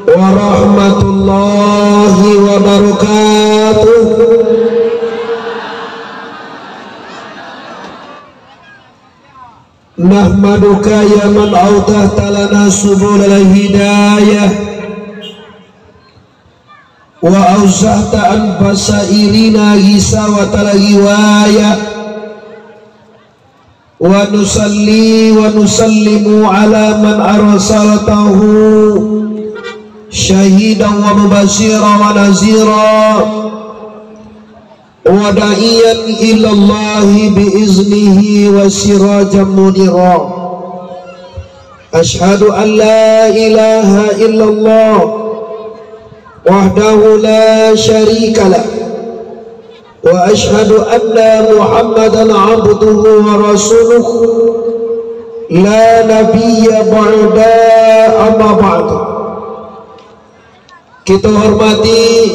warahmatullahi wabarakatuh. Nahmaduka ya man awdahta lana subul al-hidayah wa awsahta an basairina gisawata al-hiwayah wa nusalli wa nusallimu ala man arsaltahu syahidan wa mubashiran wa nazira wa da'iyan ilallahi biiznihi wa sirajan munira. Ashhadu an la ilaha illallah wahdahu la syarika lah wa ashhadu anna Muhammadan abduhu wa rasuluhu la nabiyya ba'da amma ba'du. Kita hormati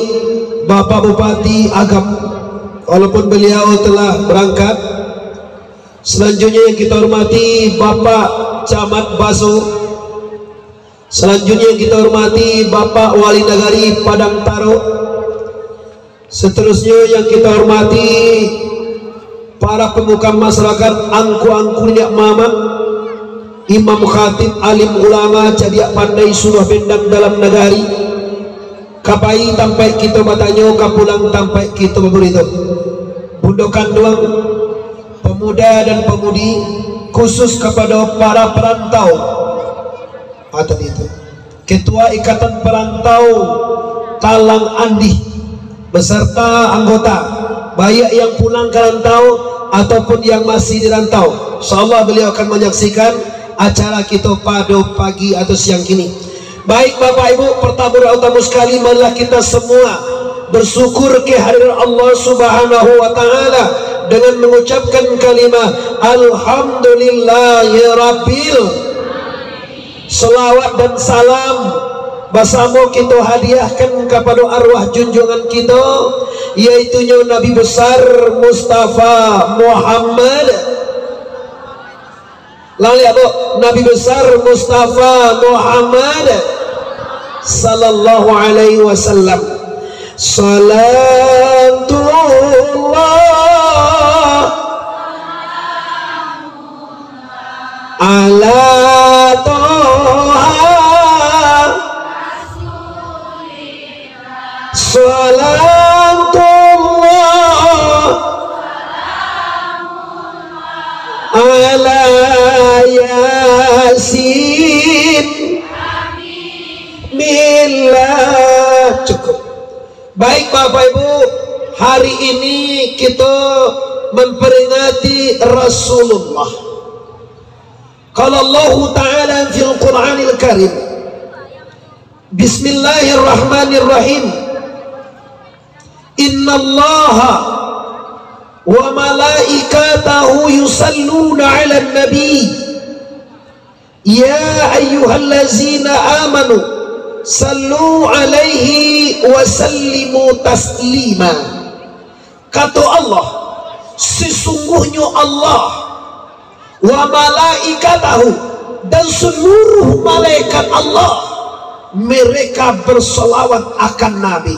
Bapak Bupati Agam, walaupun beliau telah berangkat. Selanjutnya yang kita hormati Bapak Camat Baso. Selanjutnya yang kita hormati Bapak Wali Nagari Padang Taro. Seterusnya yang kita hormati para pemuka masyarakat angku-angkunya Mamat, imam khatib, alim ulama, cadiak pandai sudah bendang dalam nagari. Kapai tampai kita batanyo, kapulang tampai kita beberito. Bundokan doang pemuda dan pemudi, khusus kepada para perantau. Atau itu Ketua Ikatan Perantau Talang Andi beserta anggota, baik yang pulang ke rantau ataupun yang masih di rantau. Insyaallah beliau akan menyaksikan acara kita pada pagi atau siang kini. Baik Bapak Ibu, pertama utama sekali marilah kita semua bersyukur kehadiran Allah Subhanahu wa taala dengan mengucapkan kalimat alhamdulillahirabbil. Selawat dan salam bersama kita hadiahkan kepada arwah junjungan kita, yaitu Nabi besar Mustafa Muhammad. Lalu ya Bu, Nabi besar Mustafa Muhammad sallallahu alaihi wasallam. Salatullah ala salatullah ala yasin millah. Cukup. Baik Bapak Ibu, hari ini kita memperingati Rasulullah. Qala Allah Ta'ala fil Qur'anil Karim, Bismillahirrahmanirrahim, Innallaha wa malaikatahu yusalluna 'alan nabi ya ayyuhallazina amanu sallu 'alaihi wa sallimu taslima. Kata Allah, sesungguhnya Allah wa malaikatahu, dan seluruh malaikat Allah, mereka berselawat akan Nabi.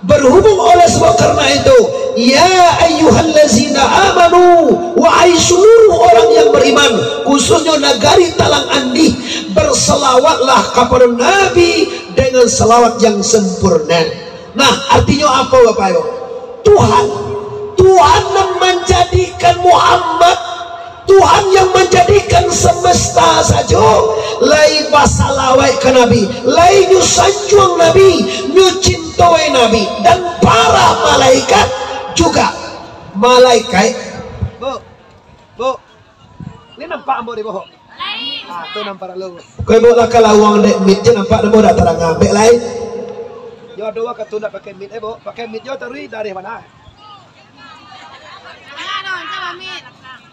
Berhubung oleh sebab karena itu, ya ayyuhallazina amanu, wahai seluruh orang yang beriman, khususnya nagari Talang Andi, berselawatlah kepada Nabi dengan selawat yang sempurna. Nah, artinya apa Bapak Ibu? Tuhan yang menjadikan Muhammad, Tuhan yang menjadikan semesta saja lai basalawai ke Nabi, lai nyusanjuang Nabi, nyucintoi Nabi, dan para malaikat juga. Malaikat Bu, ini nampak ambo di bawah. Ah, tu nampak lu. Kau bawa lah kalawang dek mit je nampak demo dah terang ambek lain. Jo dua katunda pakai mit Bu, pakai mit jo teri dari mana?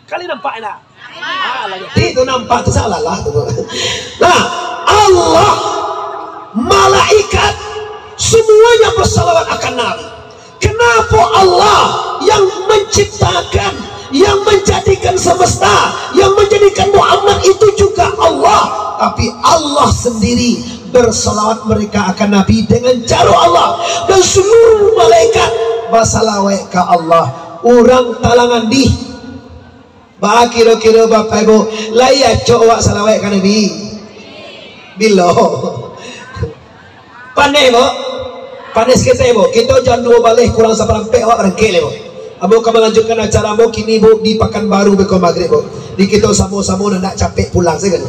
Kali nampak enak. Itu nampak tu salah lah. Nah, Allah, malaikat semuanya bersalawat akan Nabi. Kenapa Allah yang menciptakan, yang menjadikan semesta, yang menjadikan Muhammad itu juga Allah tapi Allah sendiri bersalawat mereka akan Nabi dengan cara Allah, dan seluruh malaikat bersalawat ke Allah. Orang talangan di bah kira-kira Bapak Ibu layak cowok salawat ke Nabi bila pandai bo pandai sekali bo kita jangan dua balik kurang seperempat awak rengkel bo. Abo akan melanjutkan acara bo kini bo di Pekanbaru beko maghrib bo. Di kita sama-sama nak capek pulang saya kan.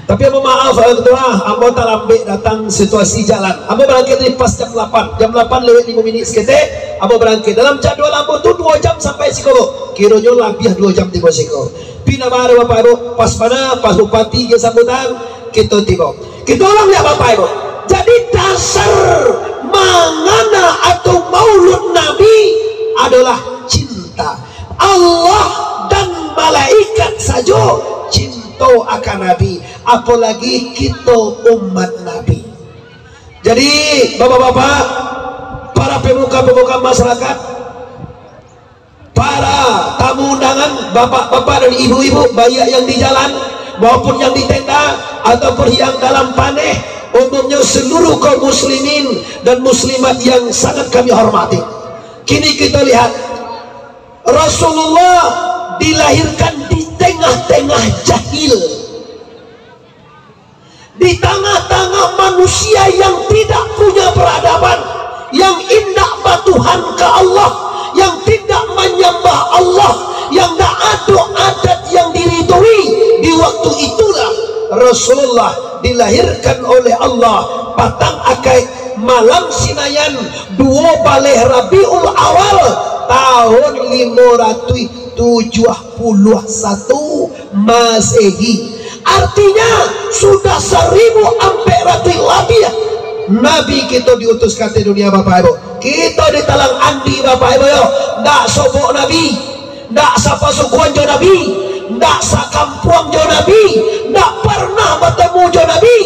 Tapi abo maaf ketua, abo tak lambat datang situasi jalan. Abo berangkat dari pas jam 8 lewat 5 minit seketik. Abo berangkat dalam jadual abo tu 2 jam sampai Siko. Kiranya lebih 2 jam tiba Siko. Pina baru Bapak Ibu pas mana pas bupati ke sambutan kita tiba. Kita orang lihat Bapak Ibu. Jadi dasar mangana atau maulud Nabi adalah cinta. Allah dan malaikat saja cinta akan Nabi, apalagi kita umat Nabi. Jadi bapak-bapak, para pemuka-pemuka masyarakat, para tamu undangan, bapak-bapak dan ibu-ibu, baik yang di jalan maupun yang di tenda ataupun yang dalam paneh, umumnya seluruh kaum muslimin dan muslimat yang sangat kami hormati. Kini kita lihat Rasulullah dilahirkan di tengah-tengah jahil, di tengah-tengah manusia yang tidak punya peradaban, yang indah batuhan ke Allah, yang tidak menyembah Allah, yang tak ada adat yang diridhoi. Di waktu itulah Rasulullah dilahirkan oleh Allah patang akai malam sinayan 2 baleh Rabiul Awal tahun 571 Masehi. Artinya sudah 1400 lebih Nabi kita diutuskan di dunia Bapak Ibu. Kita di talang andi Bapak Ibu yo, ndak sobok Nabi, ndak sapa sukuan jo Nabi, ndak sakampuang jo Nabi, ndak pernah bertemu jo Nabi.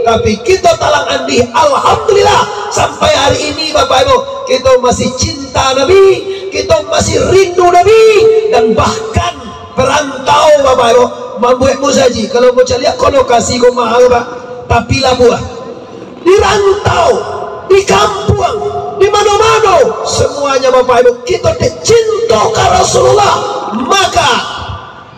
Tapi kita talang andi, alhamdulillah sampai hari ini Bapak Ibu kita masih cinta Nabi, kita masih rindu Nabi, dan bahkan perantau Bapak Ibu membuat musaji. Kalau mau cari kono kasih kau mahal Pak, tapi lah buah di rantau, di kampung, di mana-mana semuanya Bapak Ibu kita cinta ke Rasulullah. Maka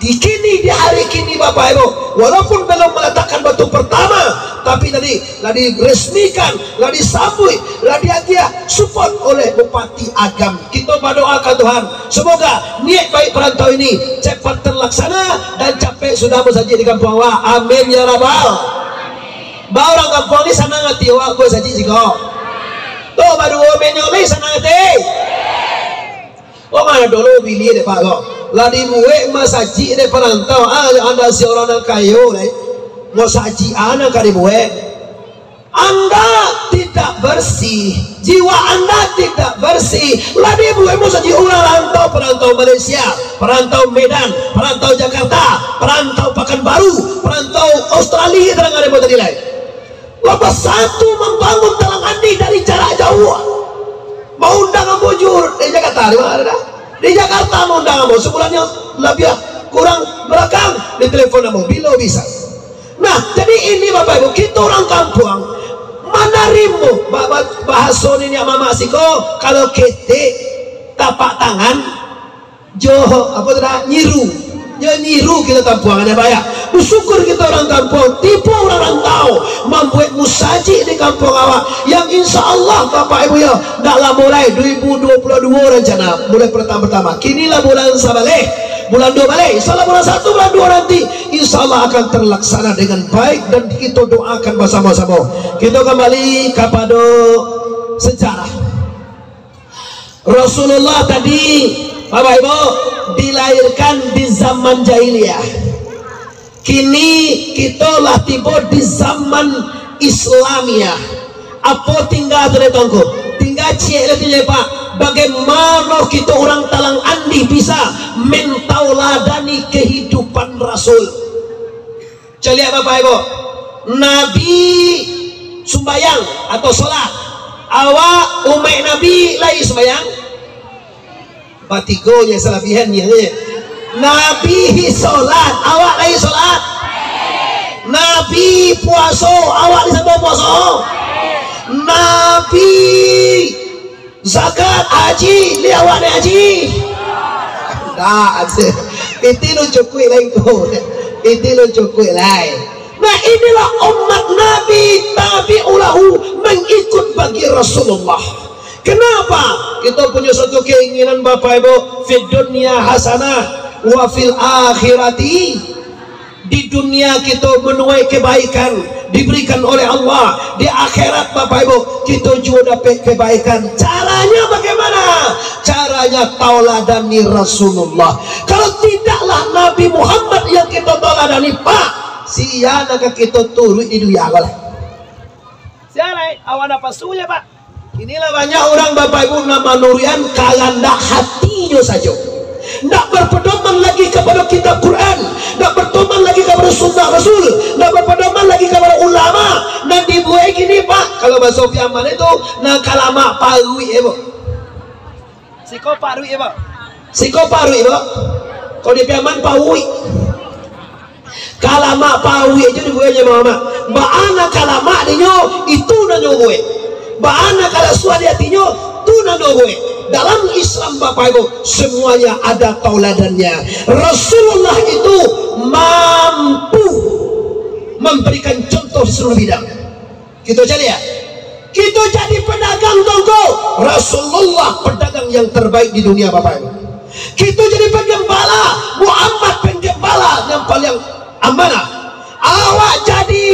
di hari kini Bapak Ibu, walaupun belum meletakkan batu pertama, tapi tadi lah diresmikan, lah disambut, lah dia support oleh Bupati Agam. Kita berdoakan Tuhan, semoga niat baik perantau ini cepat terlaksana dan capek sudah bersaji di kampung awak. Amin ya rabbal. Ba orang kampung ni sana ngati awak gue saji jika tu baru menyoleh sana ngati. Oh mana dulu pilih deh Pak kok lah dibuat masaji deh perantau. Anda si orang yang kayu deh mau saji anak kali buat. Anda tidak bersih, jiwa Anda tidak bersih. Lah dibuat masaji orang perantau Malaysia, perantau Medan, perantau Jakarta, perantau Pekanbaru, perantau Australia terang ada buat nilai. Lepas satu membangun talang andi dari jarak jauh, mau undang bujur di Jakarta, di mana ada? Di Jakarta mau undang kamu sebulannya lebih kurang belakang di telepon kamu bila bisa. Nah jadi ini Bapak Ibu kita orang kampung manarimu bahasa ini mama siko kalau kete tapak tangan joho apa tuh nyiru ya nyiru kita kampungannya banyak. Bersyukur kita orang kampung tipu orang tahu membuat musaji di kampung awak yang insya Allah Bapak Ibu ya dalam mulai 2022 rencana mulai pertama kinilah bulan sabaleh bulan 2 balik insya Allah bulan 1 bulan 2 nanti insya Allah akan terlaksana dengan baik dan kita doakan bersama-sama. Kita kembali kepada sejarah Rasulullah tadi Bapak Ibu dilahirkan di zaman jahiliyah. Kini kita lah tiba di zaman Islamiyah. Apa tinggal terletongku? Tinggal cek letih Pak. Bagaimana kita orang talang andi bisa mentauladani kehidupan Rasul? Coba Bapak Ibu, Nabi sumbayang atau sholat. Awak umat Nabi lagi sumbayang. Batigonya salafihannya. Nabi sholat, awak lagi sholat. Nabi puasa, awak disebut puasa. Nabi zakat haji, li awak ni haji. Tak, itu lu cukup lain tu. Itu lu cukup lain. Nah inilah umat Nabi tabi'ulahu, mengikut bagi Rasulullah. Kenapa? Kita punya satu keinginan Bapak Ibu, fid dunya hasanah wa fil akhirati. Di dunia kita menuai kebaikan diberikan oleh Allah, di akhirat Bapak Ibu kita juga dapat kebaikan. Caranya bagaimana? Caranya tauladani Rasulullah. Kalau tidaklah Nabi Muhammad yang kita tauladani, Pak, siapa kita turut di dunia lah. Siapa awan apa suya Pak? Inilah banyak orang Bapak Ibu nama Nurian kalanda hatinya saja. Tidak berpedoman lagi kepada kitab Quran, tidak berpedoman lagi kepada sunnah Rasul, tidak berpedoman lagi kepada ulama. Dan dibuat gini Pak, kalau bahasa Piaman itu nah kalama parui Ibu. Siko parui Ibu. Siko parui Ibu. Kalau di Piaman parui. Kalama parui aja dibuatnya mama. Baana kalama dinyo itu nanyo gue. Baana kalau suadi hatinya tu nanyo gue. Dalam Islam Bapak Ibu semuanya ada tauladannya. Rasulullah itu mampu memberikan contoh di seluruh bidang. Kita jadi ya, kita jadi pedagang toko. Rasulullah pedagang yang terbaik di dunia Bapak Ibu. Kita jadi penggembala, Muhammad penggembala yang paling amanah. Awak jadi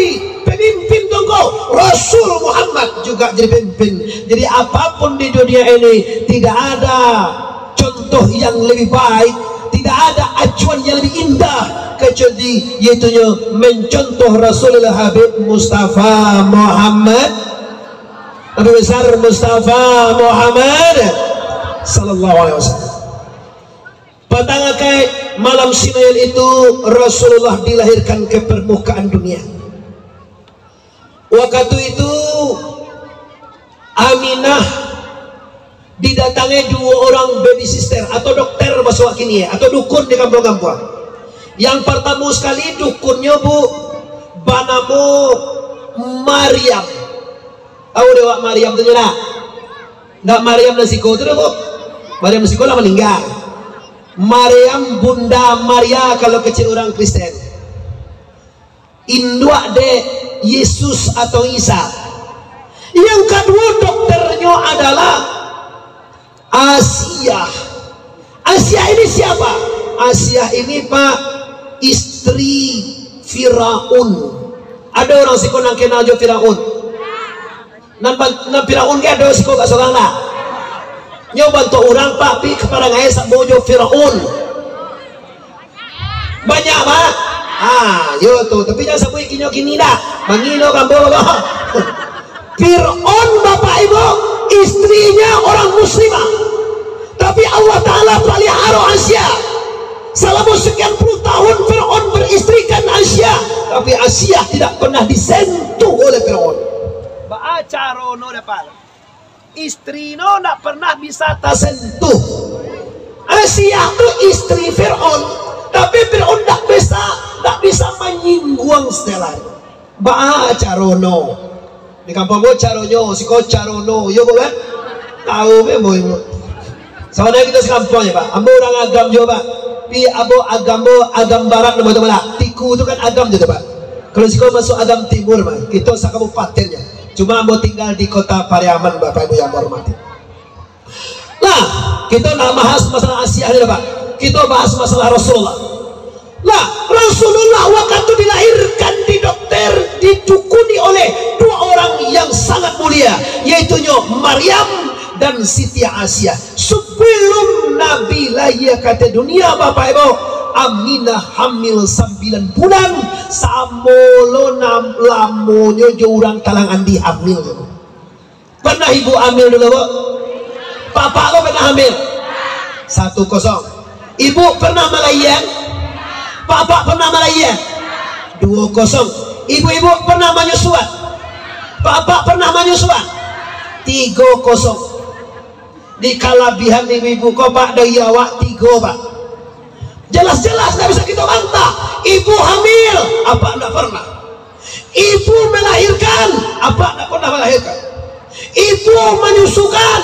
pemimpin toko, Rasul Muhammad juga jadi pemimpin. Jadi apapun di dunia ini tidak ada contoh yang lebih baik, tidak ada acuan yang lebih indah kecuali yaitu mencontoh Rasulullah Habib Mustafa Muhammad, Nabi besar Mustafa Muhammad sallallahu alaihi wasallam. Patangakai malam Sinail itu Rasulullah dilahirkan ke permukaan dunia. Waktu itu Aminah didatangi dua orang baby sister atau dokter bahasa kini atau dukun di kampung-kampung. Yang pertama sekali dukunnya Bu banamu Maryam. Tahu dewa Maryam itu nak? Nggak Maryam Nasiko itu Bu. Maryam Nasiko lah meninggal. Maryam Bunda Maria kalau kecil orang Kristen. Indua de Yesus atau Isa. Yang kedua dokternya adalah Asia. Asia ini siapa? Asia ini Pak istri Firaun. Ada orang siko nang kenal jo Firaun. Nan Firaun ke ada siko gak seorang lah. Nyo bantu orang Pak pi kepada ngai sak bojo Firaun. Banyak Pak. Yo tuh, tapi jangan sampai kini dah. Mangino kambo loh. Fir'aun Bapak Ibu, istrinya orang muslimah. Tapi Allah Ta'ala pelihara Asia. Selama sekian puluh tahun Fir'aun beristrikan Asia. Tapi Asia tidak pernah disentuh oleh Fir'aun. Baca rono dapat. Istrino tidak pernah bisa tersentuh. Asia itu istri Fir'aun. Tapi Fir'aun tak bisa menyinggung setelah baca rono di kampung gue caronyo si kau carono yo kan tahu bemo soalnya kita sekampung ya Pak ambo orang agam juga Pak pi abo agam barat nama teman tiku itu kan agam juga Pak kalau si kau masuk agam timur Pak kita sakabupatennya cuma ambo tinggal di kota Pariaman Bapak Ibu yang hormati. Nah kita nak bahas masalah Asia ini Pak kita bahas masalah Rasulullah. Nah, Rasulullah waktu dilahirkan di dokter didukuni oleh dua orang yang sangat mulia, yaitu Maryam dan Siti Asia. Sebelum Nabi lahir ke dunia Bapak Ibu, Aminah hamil 9 bulan, samolo lamonyo jurang talangan dihamil. Pernah ibu hamil dulu Bu? Papa lo pernah hamil? 1-0. Ibu pernah melahirkan? Bapak pernah melahirkan? 2-0. Ibu-ibu pernah menyusuan? Bapak pernah menyusuan? 3-0. Di kalabihan ibu-ibu kok Pak dari awak 3 Pak. Jelas-jelas tidak bisa kita bantah. Ibu hamil, apa enggak pernah? Ibu melahirkan, apa? Tidak pernah melahirkan. Ibu menyusukan,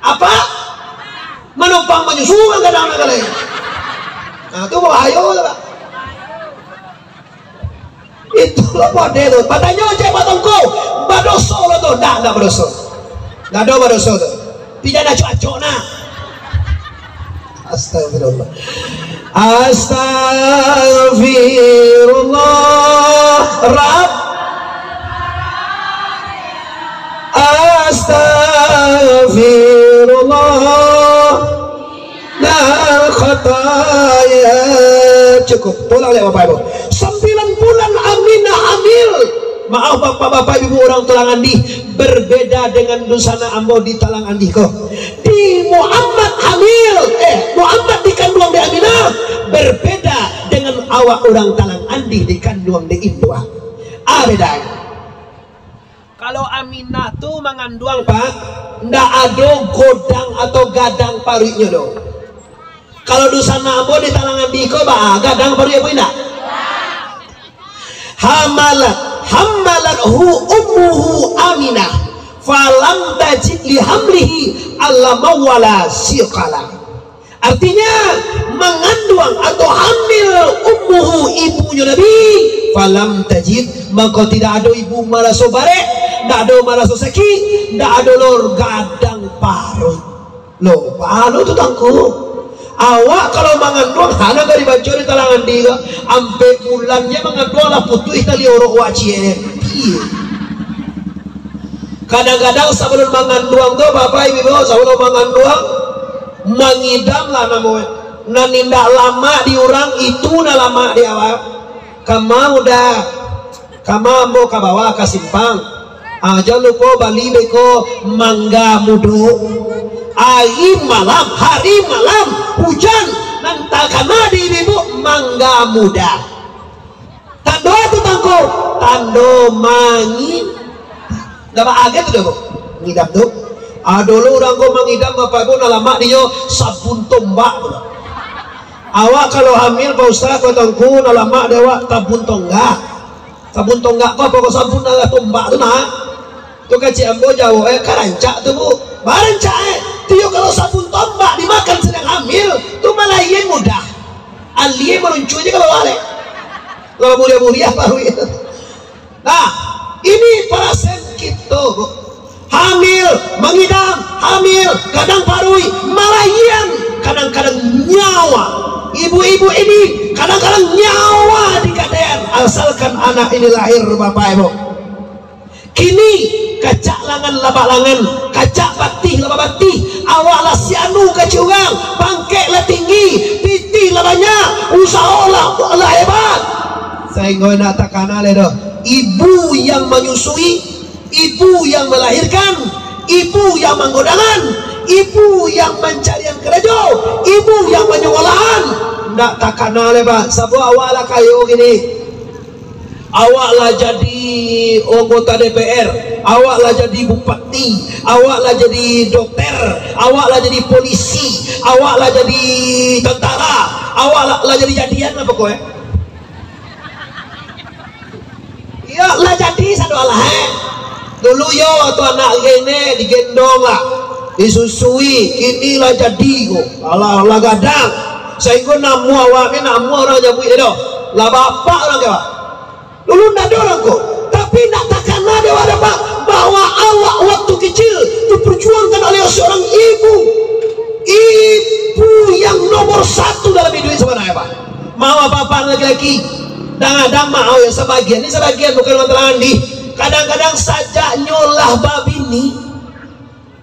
apa? Menumpang menyusukan kadang-kadang. Nah itu bahaya lah. Itu loh pada itu. Padanya cek batongko, badoso lo tuh, nggak badoso, nggak ada badoso tuh. Pidana cuaco nah. Astagfirullah. Astagfirullah Rabb. Astagfirullah Nal khataya. Cukup, pulang lihat Bapak Ibu. 9 bulan Aminah hamil. Maaf bapak-bapak ibu orang Talang Andi, berbeda dengan Dusana Ambo di Talang Andi kok. Di Muhammad hamil, Muhammad dikandung di Aminah, berbeda dengan awak orang Talang Andi dikandung di Indua. Bedanya. Kalau Aminah tuh mengandung pak, ndak ada godang atau gadang parunya dong. Kalau Dusana Ambo di Talang Andi kok bah gadang parunya apa enggak? Hamalathu ummuhu Aminah falam tajid li hamlihi allama wala siqala. Artinya mengandung atau hamil ummuhu ibunya Nabi, falam tajid, maka tidak ada ibu maraso bare, tidak ada maraso seki, tidak ada lor gadang parut. Loh, paano itu tangku? Awak kalau mengandung hana dari baca di Talang Andi ampe bulannya mengandung lah putih tali orang wajib. Kadang-kadang sebelum mengandung tuh bapak ibu sebelum mengandung mengidam lah namanya. Nanindak lama di orang itu na lama di awak. Kamu udah kamu mau ke bawah ke simpang. Jangan lupa bali beko mangga mudu. Hari malam hujan nanti karena di ibu mangga muda. Tando itu tangko, tando mangin. Dapat aget tuh bu, ngidam tuh. Dulu orang kau mengidam bapak ibu nalama dia sabun tombak. Awak kalau hamil pak ustaz kau tangku nalama dewa sabun tonggak. Sabun tonggak kau pokok sabun nala tombak tuh nah. Tuh kecil ambo jauh karancak tuh bu, barancak Tio kalau sabun tombak dimakan sedang hamil, tuh malah iya mudah. Alie meluncurnya kalau balik. Kalau mulia-mulia baru ya. Nah, ini perasaan kita hamil, mengidam, hamil, kadang parui, malah iya kadang-kadang nyawa. Ibu-ibu ini kadang-kadang nyawa di kadean asalkan anak ini lahir bapak ibu. Kini kacak langan labak langan, kacak batih labak batih, awak lah sianu kacurang, bangkek lah tinggi, titi lah banyak, usaha lah hebat. Saya ingin katakan doh, ibu yang menyusui, ibu yang melahirkan, ibu yang menggodangan, ibu yang mencarian kerja, ibu yang menyolahan. Ndak takkan pak, sabu awak lah kayu gini. Awaklah jadi anggota DPR, awaklah jadi bupati, awaklah jadi dokter, awaklah jadi polisi, awaklah jadi tentara, awaklah jadi jadian apa kau ya lah jadi satu lah dulu yo tuh anak gini digendong lah, disusui, kini lah jadi kok, Allah gadang, saya kau namu awaknya namu orang jabu itu, lah bapak orang kau. Dulu tidak ada orang kok, tapi tidak takkan ada pak bahwa awak waktu kecil diperjuangkan oleh seorang ibu yang nomor 1 dalam hidup sebenarnya pak. Mau apa laki-laki dan ada mau yang sebagian ini sebagian bukan orang Andi. Kadang-kadang saja nyolah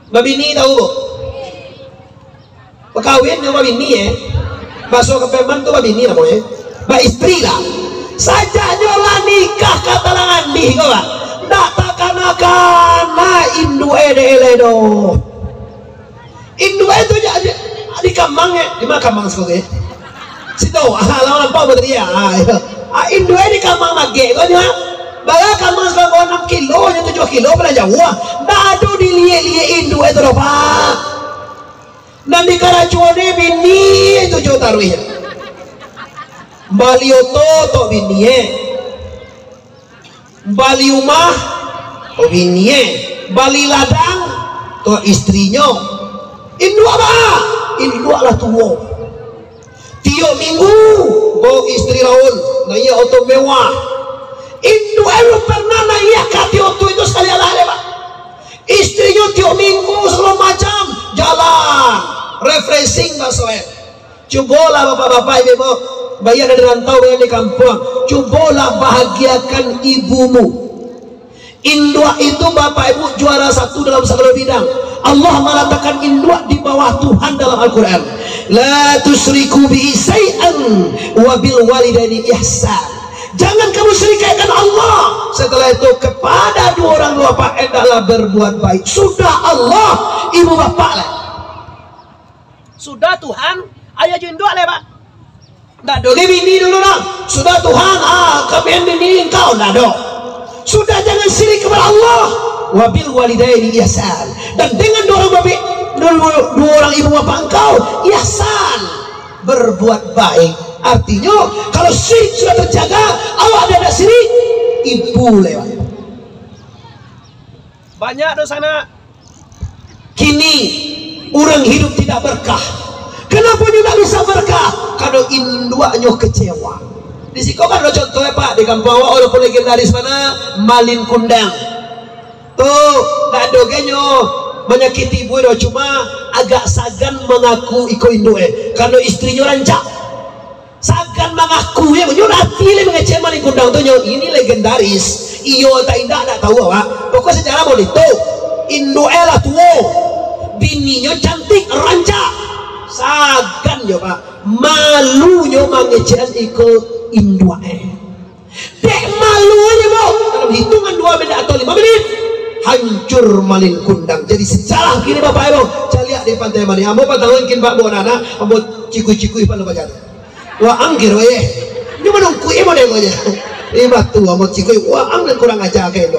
babini tahu bu? Pekawin sama babini ya, masuk ke peman tuh babini namanya, mbak istri lah. Saja nyola nikah kata Talang Andi kau pak, ndak takana indue deledo, indue itu jadi di kamangnya, di mana kamang sekolah? Situ, lawan apa betul dia? Indue di kamang lagi, kau ni baga kamang sekolah 6 kilo, 7 kilo pada jauh, ndak ada dilie indue itu pak. Nanti karacuane bini itu jauh taruhnya. Balioto to binie bali rumah to binie, bali ladang to istrinya. Indua ba? Indua lah tuwo. Tiap minggu bawa istri Raul, naya auto mewah. Indua lu pernah naya kati auto itu sekali ala pak. Istrinya tiap minggu selama macam jalan, refreshing bahasa. Cobalah bapak-bapak ibu, bayar dari rantau bayar di kampung. Cobalah bahagiakan ibumu. Indua itu bapak ibu juara satu dalam segala bidang. Allah mengatakan indua di bawah Tuhan dalam Al-Quran. La tusyriku bihi syai'an wa bil walidaini ihsan. Jangan kamu syirikkan Allah. Setelah itu kepada dua orang bapak hendaklah berbuat baik. Sudah Allah, ibu bapak lah. Sudah Tuhan, ayah jindua lah pak. Nggak do bini dulu lah. Sudah Tuhan, kami bini engkau nggak do. Sudah jangan syirik kepada Allah. Wabil walidaini ihsan. Dan dengan dua orang ibu bapak engkau ihsan, berbuat baik. Artinya kalau syirik sudah terjaga, Allah ada syirik, ibu lewat. Banyak dosa sana. Kini orang hidup tidak berkah. Kenapa tidak bisa berkah? Karena induanya kecewa. Di situ kan ada contohnya pak, di kampung awak walaupun legendaris mana, Malin Kundang. Tuh, tak dogenyo menyakiti ibu itu, cuma agak sagan mengaku iko indue karena istrinya rancak. Sagan mengaku ya, menyurati le mengecek Malin Kundang tuh ini legendaris. Iyo tak indah tak tahu pak. Pokoknya sejarah mau itu indue lah tuh, bininya cantik rancak. Sagan yo pak, malunya mengecek iko indue. Dek malunya mau dalam hitungan 2 menit atau 5 menit hancur Malin Kundang. Jadi sejarah kini bapak ibu caliak di pantai Malin. Ambo patangin kin pak bonana, ambo cikui-cikui pak lupa jatuh. Wah anggir wae. Ini menunggu ibu deh gonya. Ini batu ambo cikui. Wah anggir kurang aja kayak itu.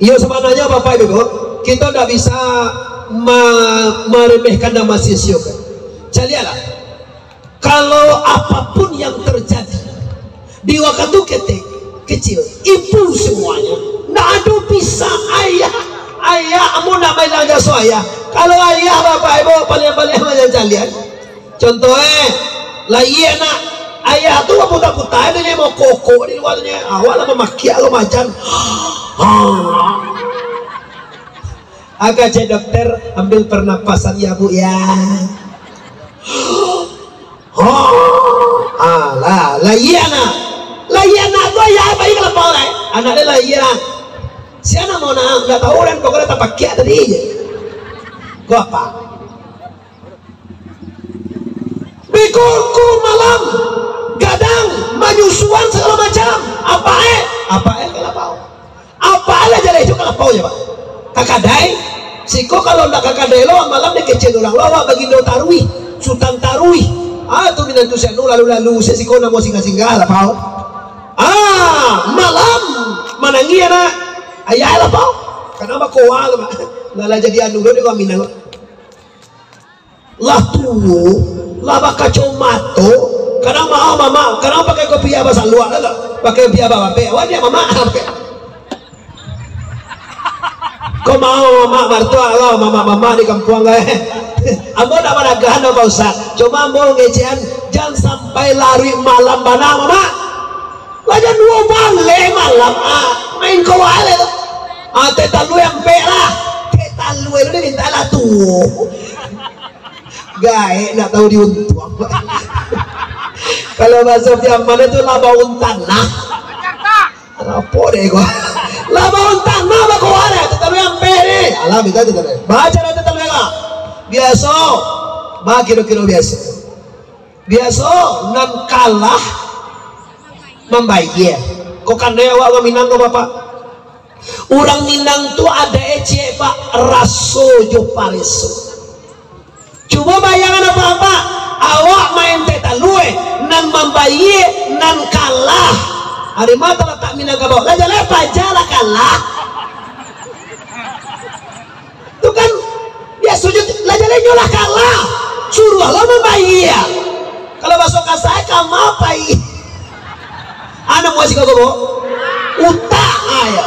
Iya sebenarnya bapak ibu kita tidak bisa meremehkan nama sisyo kan. Calialah. Kalau apapun yang terjadi di waktu kecil, ibu semuanya, nggak ada bisa ayah, kamu nak main aja so ayah. Kalau ayah bapak ibu paling macam kalian. Contohnya, lah iya nak, ayah tuh apa tak dia mau koko di luarnya, awal lama maki lo macam. Agak dokter ambil pernapasan ya bu ya. Lah iya nak gua ya baik kalau boleh anak dia lah iya si anak mau nak nggak tahu orang pokoknya tak pakai tadi aja gua apa bikuku malam gadang manyusuan segala macam apa kalau pau apa aja itu kalau pau ya pak kakadai siko kalau ndak kakadai lo malam dia kecil orang lo bagi do tarwi sultan tarwi tuh minantu saya lalu saya siko namo singgah lah pau malam manangi anak ayah lah pau kenapa koal lala jadi anu dia kau minang lah tuh lah bakal mato kadang mau mama kadang pakai kopi apa luar lah pakai kopi apa dia mama kau mau mama mertua lo mama di kampung gak ambo tak pada gahan apa usah cuma ambo ngecehan jangan sampai lari malam bana mama wajan 2 balik malam main kau wale teta lu yang pelah teta lu itu minta lah tuh gae nggak tahu diuntung kalau bahasa Biamana itu labaun tanah apa deh gua labaun tanah apa kau wale teta lu yang pere alam itu teta lu baca teta lu yang biasa kira-kira biasa nan kalah membayar kok kandai awak Minang kok bapak orang Minang tuh ada ece pak raso jo pareso coba bayangan apa awak main teta lue nan membayar nan kalah hari mata letak Minang ke bawah aja lepas jala kalah itu kan ya sujud lajale nyolah kalah suruh lo membayar kalau masuk ke saya kamu apa Anak mau sih kau utak ayo.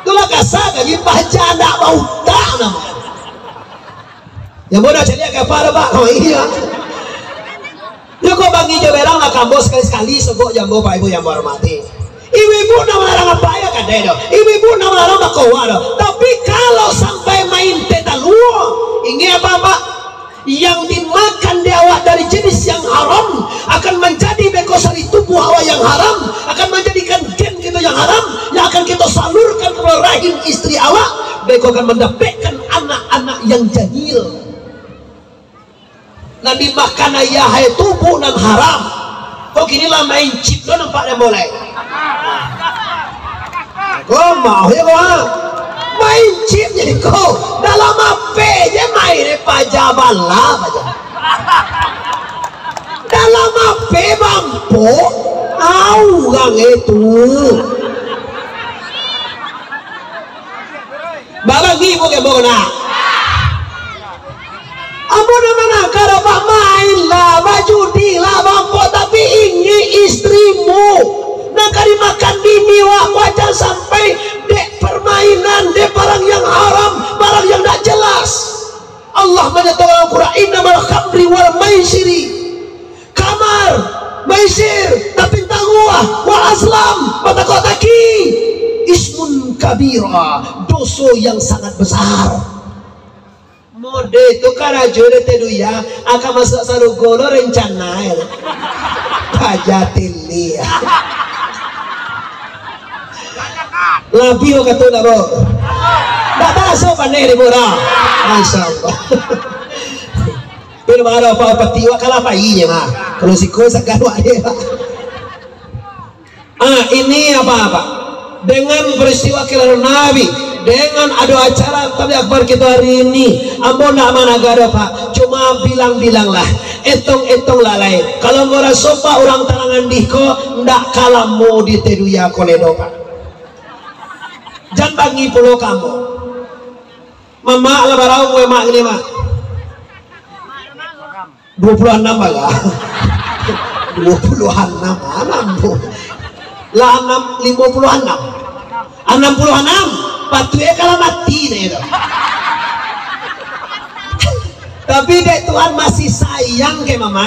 Itulah kasar gaji baca nak mau utak nama. Yang bodoh jadi agak parah pak. Oh iya. Yo kok bagi jaberang lah kambo sekali-sekali sebut jambo pak ibu yang hormati. Ibu-ibu nak melarang apa ya kan deh. Ibu-ibu nak melarang nak kawan. Tapi kalau sampai main teta luar, ini apa pak? Yang dimakan awak dari jenis yang haram akan menjadi bekosari tubuh awak yang haram, akan menjadikan gen kita yang haram yang akan kita salurkan ke rahim istri awak. Beko akan mendapatkan anak-anak yang jahil. Nah dimakan ayah tubuh nan haram. Kok gini lah main chip lo nampaknya mulai. Kau mau ya kau main chip jadi kau dalam apa je main pajabal lah aja. Dalam apa mampu? Orang itu. Bapak ibu ke mana? Ampun mana kalau pak main lah, judi lah mampu, tapi ini istrimu. Nak dimakan bini wajar sampai dek permainan, dek barang yang haram, barang yang tak jelas. Allah menyatakan Al-Quran innamal khamri wal maisiri, kamar, maisir, tapi tangguah, wal aslam, mata kotaki, ismun kabira, dosa yang sangat besar. Mode itu karajure tedu ya akan masuk sarugolo rencana ya pajatili ya lebih kata nak bro tak masuk pandai ni murah Masya Allah pero marah apa tiwa kalah painya mah kalau si kau sekarang dia ini apa dengan peristiwa kelahiran Nabi, dengan ada acara tabligh akbar kita hari ini, ambo nak mana gada pak, cuma bilang-bilanglah, etong-etong lalai. Kalau ngora sopa orang talangan diko, ndak kalah mau diteduya koledo pak. Jangan bagi pulau kamu. Mama ala barau gue mak ini mak. 26 baga. 26 bu. Lah 56 patunya kalau mati deh itu. Tapi dek Tuhan masih sayang ke mama.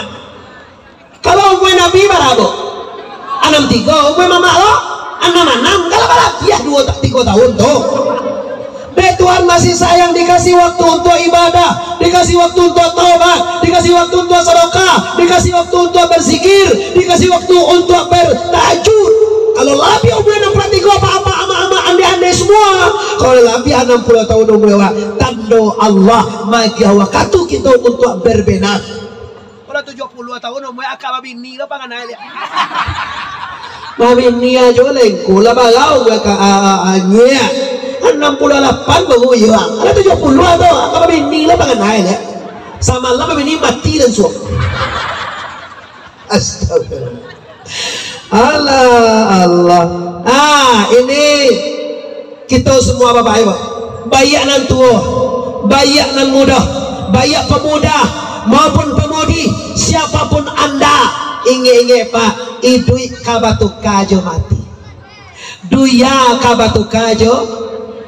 Kalau umur Nabi barago 63, umur mama lo 66, kalau barakiah 2-3 tahun tuh. Dek Tuhan masih sayang, dikasih waktu untuk ibadah, dikasih waktu untuk taubat, dikasih waktu untuk sedekah, dikasih waktu untuk berzikir, dikasih waktu untuk bertahajud. Kalau lebih umur 63 apa-apa ama-ama ande-ande semua. Kalau lebih 60 tahun umur tando Allah magi waktu kita untuk berbenah. Kalau 70 tahun umur akak bini lo pangan aja. Mabini aja lengku lah balau ka anya. 68 baru ya. Kalau 70 atau akak bini lo pangan aja. Sama lah bini mati dan suam. Astagfirullah. Allah. Ini kita semua bapak ibu, bayak nan tua, bayak nan muda, bayak pemuda maupun pemudi, siapapun anda, inge pak, idui kabatu kajo mati, duya kabatu kajo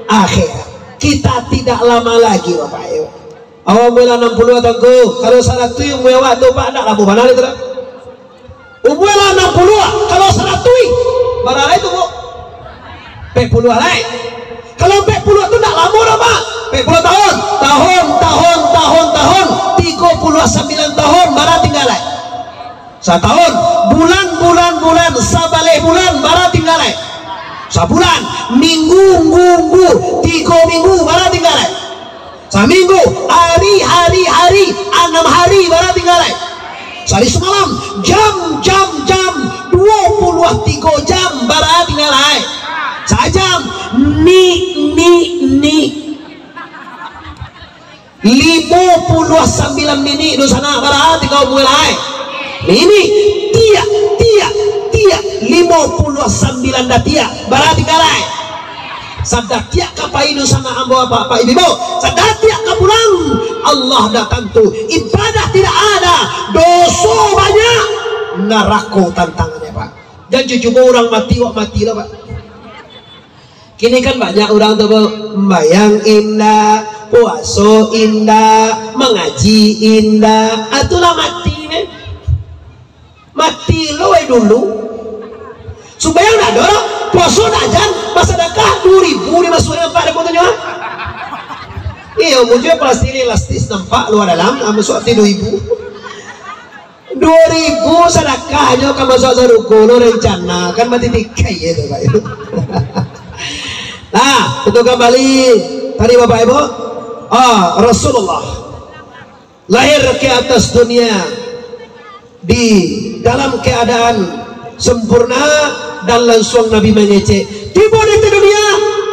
akhir. Kita tidak lama lagi bapak ibu. Awal mula 60 tahun, kalau salah tu yang mewah tu pak nak lampu mana itu? Umur 60 kalau 100 barang itu bu 40 lain. Kalau 40 itu tak lama dah pak, 40 tahun 39 tahun barang tinggal lain. 1 tahun bulan sabale bulan barang tinggal lain. Sebulan minggu 3 minggu barang tinggal lain. Seminggu hari 6 hari barang tinggal lain. Sehari semalam jam 23 jam barat tinggal lain. Sajam ni 59 minit di sana barat tinggal mulai. Ini tiak 59 datia barat tinggal lain. Sadak tiak kapai nu sana ambo apa ibu sadak tiak kapulang Allah datang tu ibadah tidak ada, dosa banyak, neraka tantangannya pak. Dan cuma orang mati wak mati lah Pak. Kini kan banyak orang tuh bayang indah, puasa indah, mengaji indah, atulah mati nih. Mati lo dulu. Supaya nggak ada puasa najan pas sedekah 2000 dimasukin Pak ada fotonya. Iya muncul plastik elastis nampak luar dalam, masuk 2000. 2000 sedekahnya kan masuk saruku lo rencana kan mati tikai ya Pak Ibu. Nah itu kembali tadi Bapak Ibu, Rasulullah lahir ke atas dunia di dalam keadaan sempurna dan langsung Nabi mengecek tiba di dunia.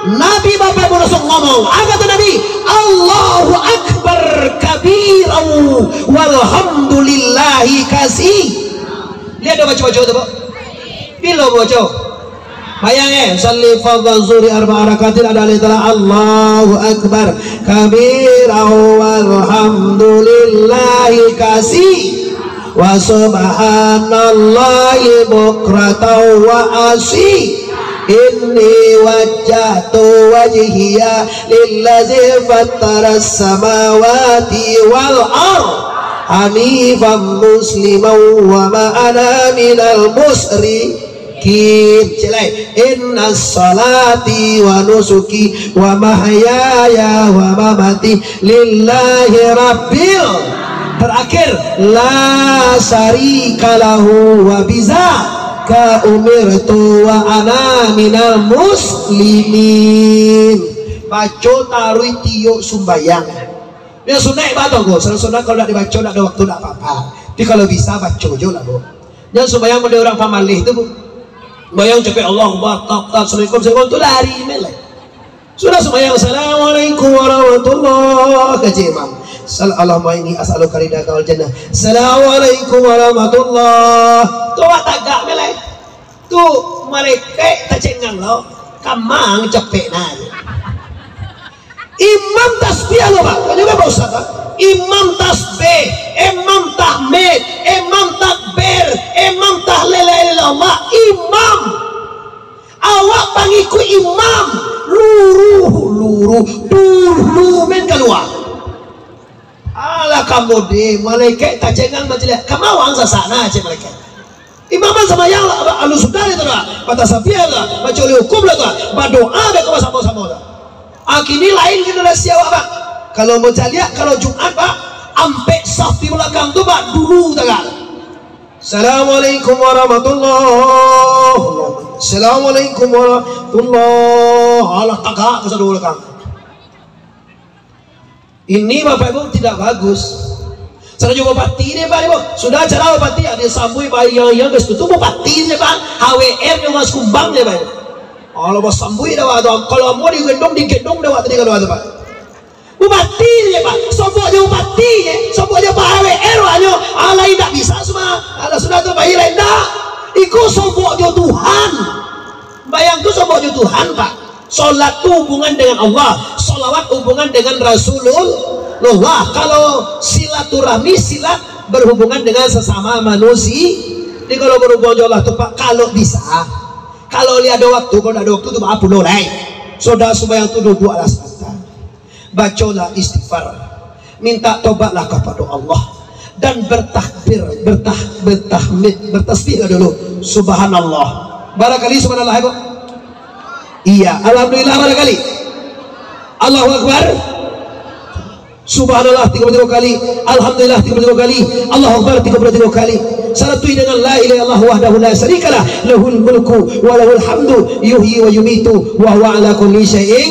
Nabi Bapak Ibu langsung ngomong apa tuh Nabi? Allahu Akbar kabirau walhamdulillahi kasih. Lihat dong baca-baca itu Bu. Bila baca bayangin salli fadhal zuri arba rakatin ada litala Allahu Akbar kabirau walhamdulillahi kasih wa subhanallahi bukratan wa asih. Inni wajjahtu wajhiya lillazi fattaras samawati wal ardh hanifan musliman wa ma ana minal musyrikin. Inna salati wa nusuki wa mahyaya wa mamati lillahi rabbil. Terakhir la syarika lahu wa biza ka umirtu wa ana minal muslimin. Baca taruh tiuk sumbayang ya sunai bato go. Sunai kalau tidak dibaca tidak ada waktu tidak apa-apa, tapi kalau bisa baca juga lah Bu. Yang sumbayang pada orang pamalih itu Bu, bayang cepet Allah Akbar Assalamualaikum itu lari melek. Sudah sumbayang Assalamualaikum warahmatullahi wabarakatuh. Allahumma inni as'aluka ridhaka wal jannah. Assalamualaikum warahmatullahi. Tu tagak melek. Tu mereka tak cengang lo. Kamang cepet nanya. Imam tasbih lo Pak. Kau juga Pak Ustaz Pak. Imam tasbih, imam tahmid, imam takbir, imam tahlil la ilaha illallah. Imam. Awak pangiku imam. Luruh men keluar. Alah kamu deh, malaikat tak cengang macam kamu awang sasana aja malaikat. Imaman sama yang alu sudah itu lah, batas sapiah lah, baca oleh hukum lah tu, berdoa deh kau sama-sama lah. Akini lain generasi awak Pak. Kalau mau lihat kalau Jumat Pak, ampe saf di belakang tu Pak dulu tagak. Assalamualaikum warahmatullahi. Assalamualaikum warahmatullahi. Allah tagak ke dulu belakang. Ini Bapak Ibu tidak bagus. Saya juga bupati ini Pak Ibu. Sudah cara bupati ada sambui bayi yang guys itu bupati ini Pak. HWR yang mas kumbang ya Pak. Kalau mau sambui dah waktu. Kalau mau digendong dah waktu kalau ada Pak. Bupati ini Pak. Sombongnya bupati ya. Sombongnya Pak HWR hanya. Allah tidak bisa semua. Allah sudah tu bayi lain dah. Ikut sombongnya Tuhan. Bayang tu sombongnya Tuhan Pak. Salat itu hubungan dengan Allah, salawat hubungan dengan Rasulullah. Kalau silaturahmi silat berhubungan dengan sesama manusia. Jadi kalau berhubungan dengan Allah itu Pak, kalau bisa, kalau lihat ada waktu, kalau ada waktu itu maaf pun oleh. Saudara sembahyang itu dua alas mata, bacalah istighfar, minta tobatlah kepada Allah dan bertakbir, bertasbih dulu. Subhanallah. Barangkali subhanallah Ibu. Iya, alhamdulillah barangkali. Allahu Akbar. Subhanallah 33 kali, alhamdulillah 33 kali, Allahu Akbar 33 kali. Salatui dengan la ilaha illallah wahdahu la syarikalah, lahul mulku wa lahul hamdu, yuhyi wa yumitu wa huwa ala kulli syai'in.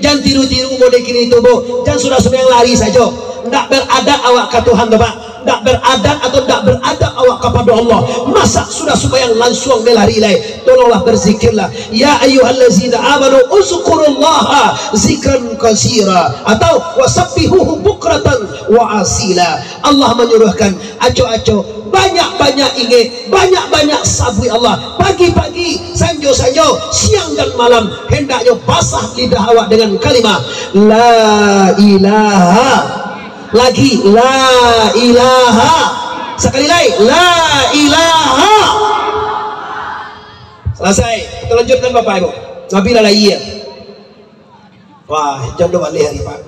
Jangan tiru-tiru model kini itu Bu. Jangan sudah semua yang lari saja. Tidak beradab awak ke Tuhan Bapak. Tidak beradab atau tidak beradab awak kepada Allah. Masa sudah sembahyang langsung melari lai. Tolonglah berzikirlah. Ya ayyuhallazina amanu uzkurullaha zikran katsira atau wasabbihuhu bukratan wa asila. Allah menyuruhkan aco-aco banyak-banyak ingat, banyak-banyak sabui Allah. Pagi-pagi, sanjo-sanjo, siang dan malam hendaknya basah lidah awak dengan kalimah la ilaha. Lagi la ilaha. Sekali lagi la ilaha. Selesai. Kita lanjutkan Bapak Ibu. Nabi lalaiya. Wah, jodoh balik hari Pak.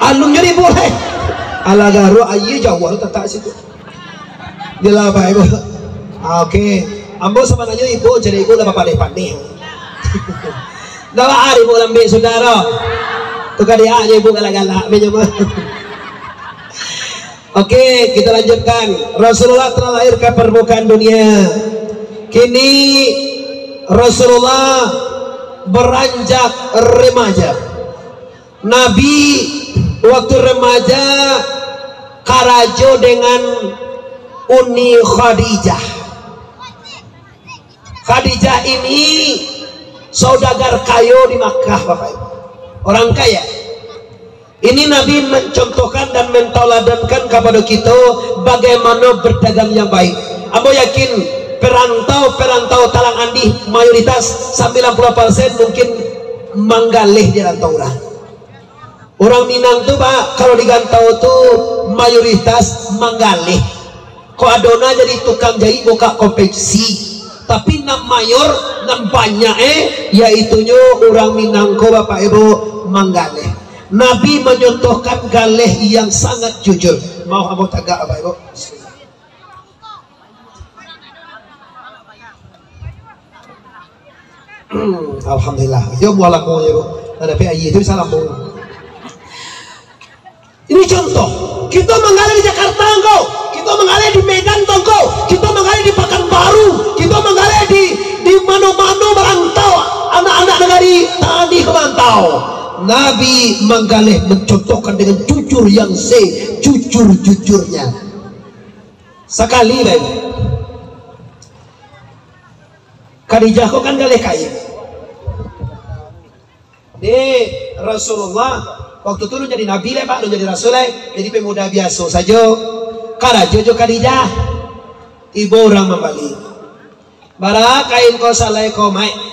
Alum jadi boleh. Ala garu ayi jauh tetap situ. Bila Bapak Ibu. Oke. Ambo sama nanya ibu jadi ibu lah Bapak pandai. Dawa hari ibu lambe saudara. Tukar dia aja ibu galak-galak menyama. Oke, kita lanjutkan. Rasulullah telah lahir ke permukaan dunia. Kini Rasulullah beranjak remaja. Nabi waktu remaja karajo dengan Uni Khadijah. Khadijah ini saudagar kayu di Makkah, Bapak Ibu. Orang kaya. Ini Nabi mencontohkan dan mentoladankan kepada kita bagaimana berdagang yang baik. Ambo yakin perantau talang andi mayoritas 90% mungkin manggalih di rantau orang. Orang Minang tuh Pak, kalau di gantau tuh mayoritas manggalih. Ko adona jadi tukang jahit buka konveksi. Tapi nam mayor, nam banyak yaitunya orang Minang ko Bapak Ibu manggalih. Nabi menyontohkan galeh yang sangat jujur. Mau kamu tagak Bapak Ibu? Alhamdulillah. Yo mualak mo ya Bu. Ada PAI itu salam Bu. Ini contoh. Kita mengalir di Jakarta engkau, kita mengalir di Medan engkau, kita mengalir di Pekanbaru, kita mengalir di mana-mana merantau. Anak-anak negari tadi merantau. Nabi menggalih mencontohkan dengan jujur yang jujur-jujurnya. Sekali lagi Khadijah kok kan galih kaya. Rasulullah waktu itu lu jadi nabi lah Pak, lu jadi rasul jadi pemuda biasa saja. Karajo Khadijah ibu orang membalik. Bara kain ko salai ko mai.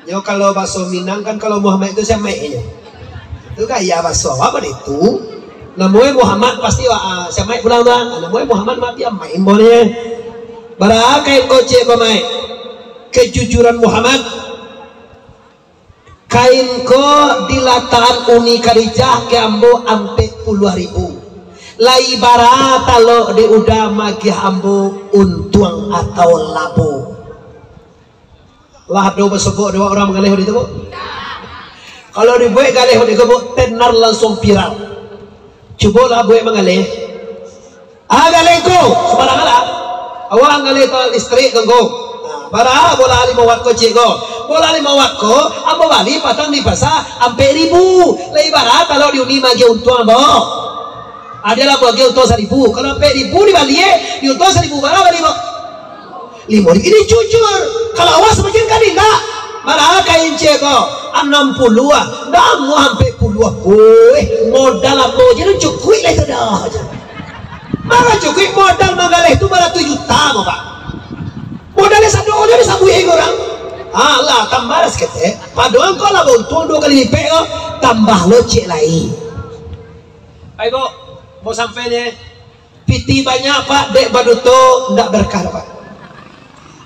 Yo kalau bakso Minang kan kalau Muhammad itu saya mai-nya. Itu gaya bakso apa itu? Namanya Muhammad pasti saya mai pulang dah. Namanya Muhammad mati mai boleh. Bara kain koce pemai. Kejujuran Muhammad. Kain ko dilataan Uni Khadijah ke ambo ampe puluh ribu. Lai bara talo di udah magi ambo untuang atau labo. Lah do besebut dua orang mengalih di itu. Kalau dibuat galih di kebuk tenar langsung viral. Coba lah buat mengalih. Galih ko sembarang lah. Awak galih to listrik tunggu. Para bola 5 watt ko ciko. Bola 5 watt ko ambo bali patang di pasar ampe ribu. Lai bara kalau di uni magi untuang bo. Adalah bagi untuang 1000. Kalau ampe ribu di bali di untuang 1000 bara bali bo. 5.000 ini jujur. Kalau awas semakin kan tidak malah kain ceko 60 dah mau sampai puluh modal apa jadi cukup lah itu dah malah cukup modal magaleh itu malah 7 juta Pak modalnya satu orang bisa buih orang lah tambah sekete padahal kalau buntung 2 kali lipat tambah lo cek lain. Ayo mau sampai nih piti banyak Pak dek baduto ndak berkah Pak.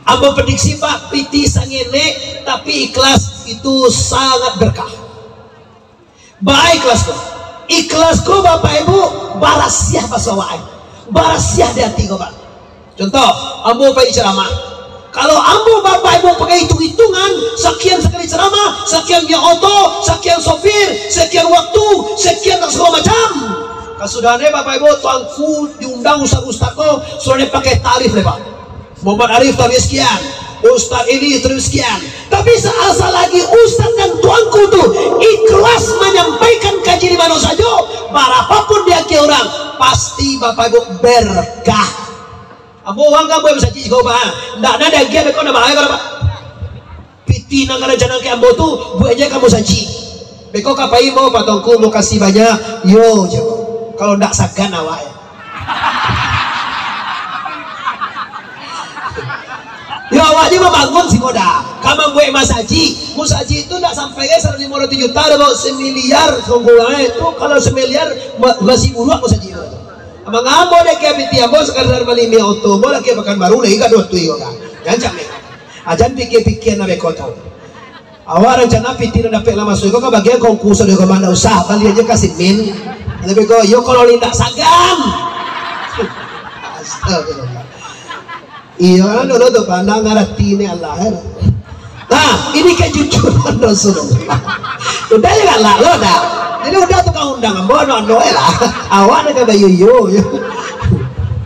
Ambo prediksi Pak piti sangene tapi ikhlas itu sangat berkah. Baik ikhlasku. Ikhlasku Bapak Ibu barasiah pasawai. Barasiah di hati Pak. Contoh, ambo pakai ceramah. Kalau ambo Bapak Ibu pakai hitung-hitungan sekian sekali ceramah, sekian dia oto, sekian sopir, sekian waktu, sekian segala macam. Kasudahnya Bapak Ibu tuangku diundang ustaz-ustaz ko sudah pakai tarif Pak. Muhammad Arif tadi sekian, Ustaz ini terus sekian. Tapi seasal lagi Ustaz dan tuanku tuh ikhlas menyampaikan kaji di mana saja, berapapun dia ke orang, pasti Bapak Ibu berkah. Ambo uang kamu bisa cici kau Pak, ndak ada dia kau nak bahaya kau Pak. Piti nangara jangan ke ambo tuh, bu aja kamu saji. Beko kapai mau patongku mau kasih banyak, yo jago. Kalau ndak sagan awak ya. Ya awaknya mah bangun sih koda. Kamu buat masaji itu tidak sampai guys 150 juta, ada mau 1 miliar sungguhnya itu kalau 1 miliar masih buruak masaji itu. Amang amo deh kayak binti amo sekarang beli mie auto, mau lagi makan baru lagi kan 2 tuh ya. Jangan Ajan pikir-pikir na bekoto. Awak rencana piti na dapat lama suyo ka bagian konkurso de komanda usaha bali aja kasih min. Tapi kok yo kalau lindak sagam. Astagfirullah. Iya dulu tuh pandang ngerti ini Allah. Nah ini kejujuran Rasulullah. Udah ya lah lo dah. Jadi udah tukang undangan bono lah. Awak nak bayu yo.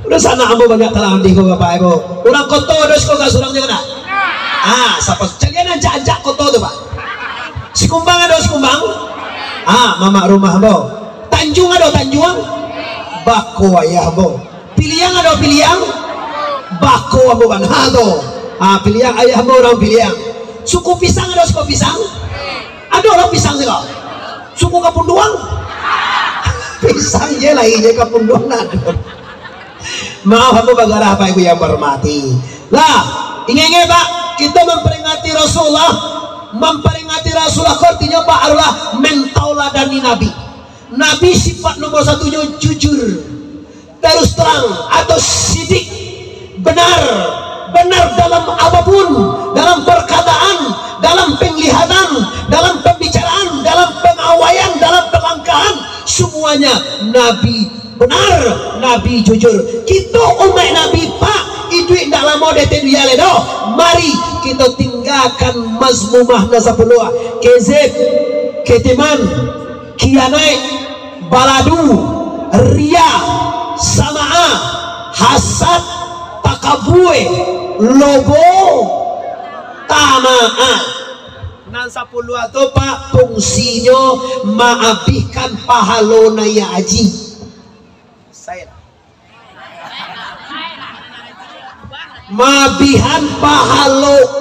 Udah sana ambo banyak telah di kau bapak ibu. Orang koto dos kau kasurang juga dah. Ah, siapa? Kalian ajak koto tu pak. Si kumbang ada si kumbang. Ah, mama rumah bo. Tanjung ada Tanjung. Bako ayah bo. Piliang ada Piliang. Bako abo banha tu. Ah, Piliang ayah bo orang Piliang. Suku pisang ada suku pisang. Ada orang pisang juga. Suku Kapunduang. Pisang je lah ini Kapunduang ada. Maaf aku bagara apa ibu yang bermati. Lah, ingin pak. Kita memperingati Rasulullah, artinya Pak adalah mentaladani Nabi. Nabi sifat nomor satunya jujur, terus terang atau sidik, benar dalam apapun, dalam perkataan, dalam penglihatan, dalam pembicaraan, dalam pengawaian, dalam pelangkahan, semuanya Nabi benar, Nabi jujur. Kita umat Nabi pak. Itu tidak lama detik dia ledo. Mari kita tinggalkan mazmumah nasabullah, kezeb, ketiman, kianai, baladu, ria, samaa, hasad, takabue, logo, tamaa. Nasabullah itu pak fungsinya maabihkan pahalona ya aji. Saya mabihan pahalo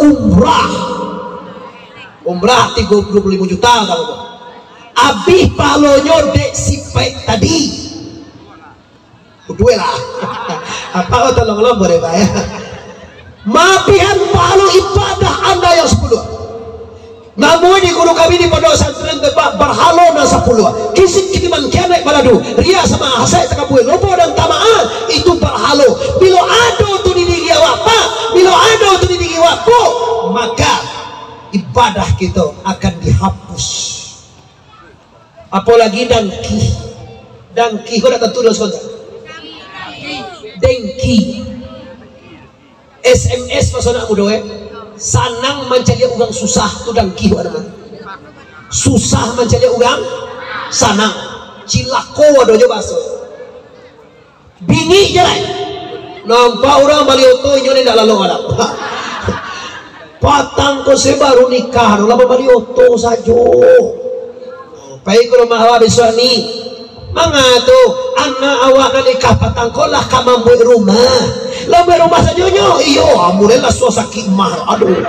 umrah 35 juta kamu abih pahalonya dek sipek tadi kedua lah apa tolong boleh pak ya mabihan pahalo ibadah anda yang 10 namun di guru kami di pondok pesantren tebak berhalo dan 10 kisik kitiman kianek baladu ria sama hasai takabui lobo dan tamaan itu berhalo bila ada tu di diri awak pak bila ada tu di diri awak po maka ibadah kita akan dihapus. Apalagi dangki kau dah tentu dah sekolah dengki SMS pasal nak muda sanang mencari orang susah tu dangki ada susah mencari orang sanang cilako ada je bahasa bingi je lah nampak orang balik oto ini tidak lalu alam patang ko baru nikah lama balik oto saja baik kalau mahawa besok ni manga tu anak awak nak nikah patang ko lah kamambu rumah lambe rumah saja nyo iyo amulela so sakit mah aduh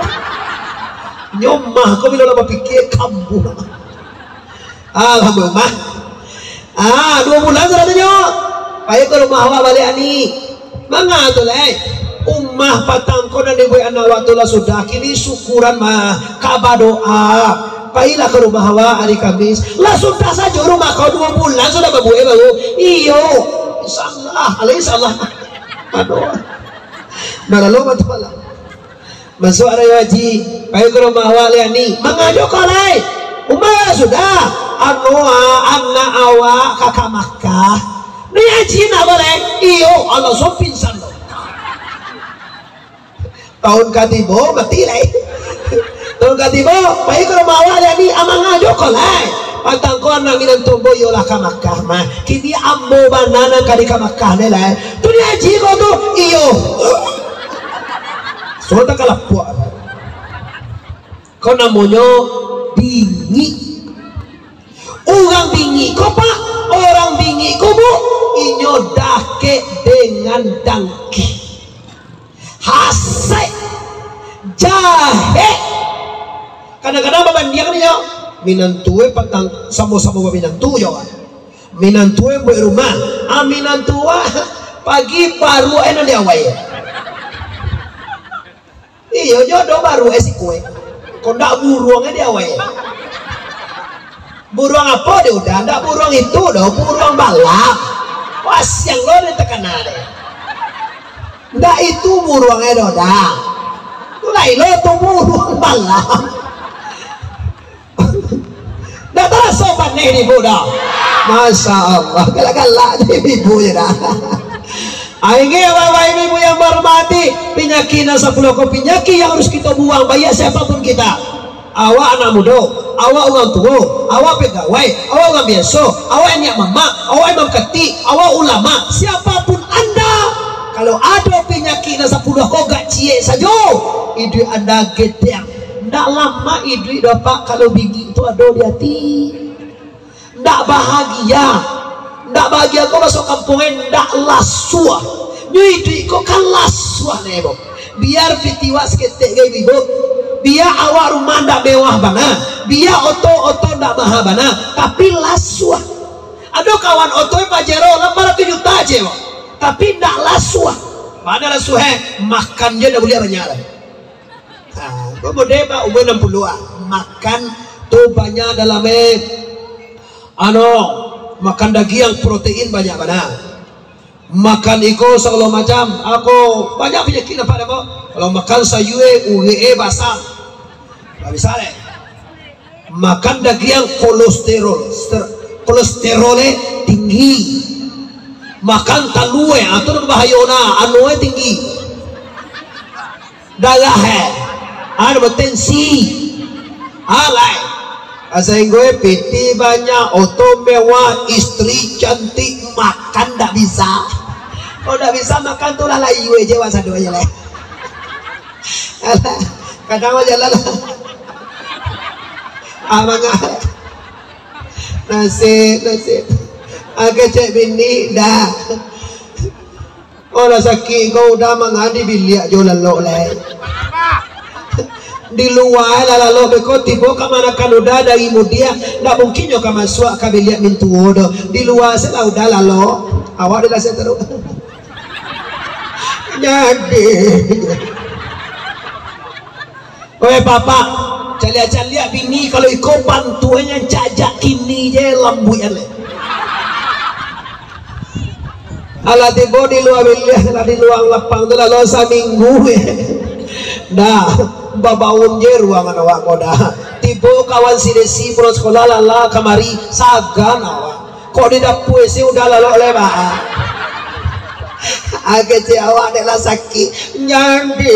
nyomah kau bila lama pikir kambu alhamdulillah 2 bulan sudah nyo baik ke rumah awak balik ani manga tu lah ummah patang ko dan ibu anak waktu lah sudah kini syukuran mah kabar doa pailah ke rumah awak hari Kamis lah sudah saja rumah kau 2 bulan sudah babu iyo insyaallah aduh naralu matala masuk area haji baik ke rumah awak liani mangado kalai umah sudah anak awak kakak Makkah ni haji nak boleh iyo Allah so pingsan tahun katibo mati lah tahun katibo baik ke rumah awak liani amangado kalai pantang ko nang minantumbo yola ka Makkah mah kini ambo banana kadi ka Makkah ne lah tu ni haji ko tu iyo so tak kalapua kau namanya bingi orang bingi kau pak orang bingi kau bu inyo dake dengan dangki hasek jahe kadang-kadang babandiang ni yo minantue patang sama-sama minantu yo minantue buat rumah minantua pagi baru enak dia awai iyo jodoh baru si kue kondak buruangnya dia awai buruang apa dia udah ndak buruang itu dah buruang balap was yang lo ditekan ada ndak itu buruangnya dah mulai lo tumbuh malam. Dah terasa panen ni budak. Masya Allah, galak-galak ni ibu je dah. Akhirnya bapak ibu yang berhormati, penyakit nasa pulau kau penyakit yang harus kita buang, bayar siapapun kita. Awak anak muda, awak orang tua, awak pegawai, awak orang biasa, awak anak mama, awak imam khatib, awak ulama, siapapun anda, kalau ada penyakit nasa pulau kau gak cie saja, hidup anda gedeng. Ndak lama hidup dapat kalau biji itu ada di hati. Ndak bahagia kau masuk kampungnya ndak lasuah. Nyuidi kau kan lasuah nebo. Biar fitiwa seketek gay ibu. Biar awak rumah ndak mewah bana. Biar oto ndak mahal bana. Tapi lasuah. Ada kawan oto pajero 800 juta aja. Tapi ndak lasuah. Mana lasuah? Makannya ndak boleh banyak lah. Kemudian umur 60 makan tuh banyak dalamnya makan daging yang protein banyak mana makan iko segala macam aku banyak penyakit apa demo kalau makan sayur uge basah nggak bisa deh makan daging yang kolesterolnya tinggi makan talue atau bahayona anunya tinggi darah ada potensi alay asain gue piti banyak oto mewah istri cantik makan ndak bisa oh ndak bisa makan tuh lah layu aja wasa dua aja lah kadang aja lah abang nasib agak cek bini dah orang sakit kau udah mengadi biliak jualan lo lah di luar lalu beko tibo kamana kan udah dari mudia nggak mungkin yo kama suak kabiliak mintu wodo di luar saya udah lalu awak dah saya terus jadi oe papa calia bini kalau ikut bantuannya cajak kini je lambu ya le ala tibo di luar biliak di luar lapang tu lalu seminggu dah babaun je ruangan awak koda tibo kawan si desi pro sekolah lala kamari sagan awak kok di dapur si udah lalu lewat agak si awak adalah sakit nyandi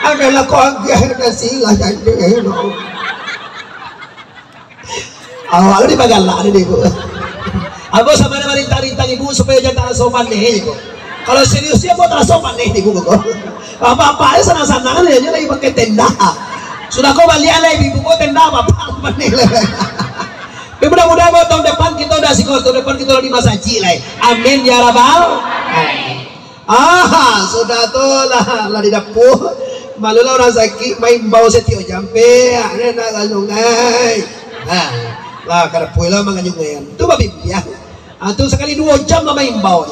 adalah kok agak nasi lah nyandi awak lu dibagalak nih ibu aku sama dengan rintang ibu supaya jangan sopan nih ibu kalau seriusnya mau tak sopan nih ibu apa-apa senang-senang aja lagi pakai tenda sudah kau balik lagi ibu kau tenda apa-apa nih mudah-mudahan tahun depan kita udah sikor tahun depan kita udah di masaji lah amin ya rabbal sudah tuh lah di dapur malu lah orang sakit main bau setio jampe ada nak galungai lah karena pulang menganyungan itu babi ya itu sekali 2 jam lah main bau